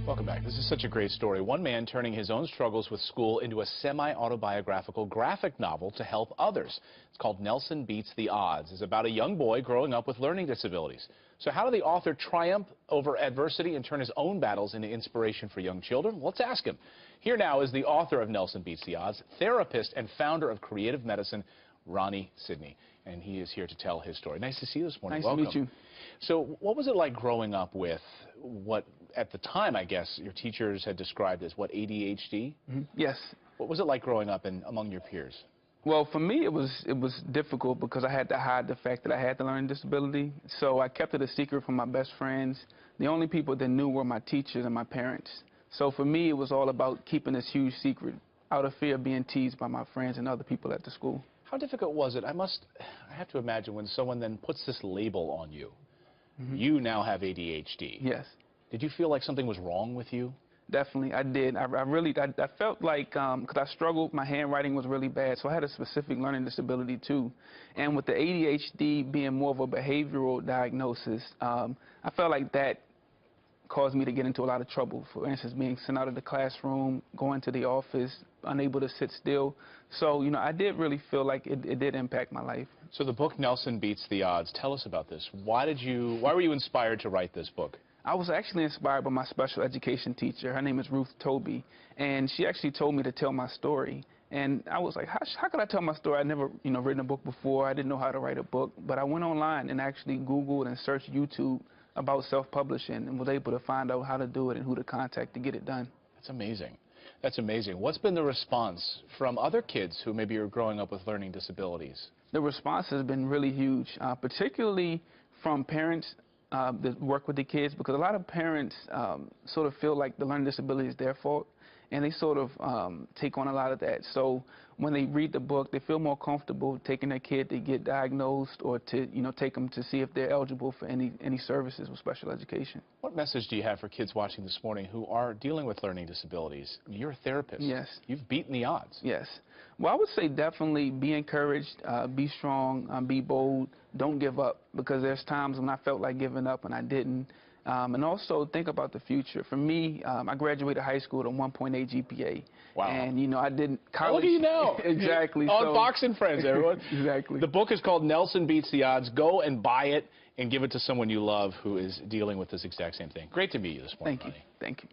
Welcome back. This is such a great story. One man turning his own struggles with school into a semi-autobiographical graphic novel to help others. It's called Nelson Beats the Odds. It's about a young boy growing up with learning disabilities. So how did the author triumph over adversity and turn his own battles into inspiration for young children? Let's ask him. Here now is the author of Nelson Beats the Odds, therapist and founder of creative medicine, Ronnie Sidney. And he is here to tell his story. Nice to see you this morning. Nice Welcome. to meet you. So what was it like growing up with what, at the time, I guess, your teachers had described as, what, ADHD? Mm-hmm. Yes. What was it like growing up among your peers? Well, for me, it was difficult because I had to hide the fact that I had the learning disability. So I kept it a secret from my best friends. The only people that knew were my teachers and my parents. So for me, it was all about keeping this huge secret out of fear of being teased by my friends and other people at the school. How difficult was it? I have to imagine when someone then puts this label on you. Mm-hmm. You now have ADHD. Yes. Did you feel like something was wrong with you? Definitely, I did. I felt like, because I struggled, my handwriting was really bad, so I had a specific learning disability too. And with the ADHD being more of a behavioral diagnosis, I felt like that caused me to get into a lot of trouble. For instance, being sent out of the classroom, going to the office, unable to sit still. So, you know, I did really feel like it did impact my life. So the book Nelson Beats the Odds, tell us about this. Why were you inspired to write this book? I was actually inspired by my special education teacher. Her name is Ruth Toby, and she actually told me to tell my story. And I was like, how could I tell my story? I'd never, written a book before. I didn't know how to write a book. But I went online and actually Googled and searched YouTube about self-publishing and was able to find out how to do it and who to contact to get it done. That's amazing. That's amazing. What's been the response from other kids who maybe are growing up with learning disabilities? The response has been really huge, particularly from parents that work with the kids, because a lot of parents sort of feel like the learning disability is their fault, and they sort of take on a lot of that. So when they read the book, they feel more comfortable taking their kid to get diagnosed or to, take them to see if they're eligible for any services with special education. What message do you have for kids watching this morning who are dealing with learning disabilities? You're a therapist. Yes. You've beaten the odds. Yes. Well, I would say definitely be encouraged, be strong, be bold, don't give up, because there's times when I felt like giving up and I didn't. And also think about the future. For me, I graduated high school with a 1.8 GPA. Wow. And, I did college. Look at you now. Exactly. On Fox and Friends, everyone. Exactly. The book is called Nelson Beats the Odds. Go and buy it and give it to someone you love who is dealing with this exact same thing. Great to meet you this morning, Thank you. Ronnie. Thank you.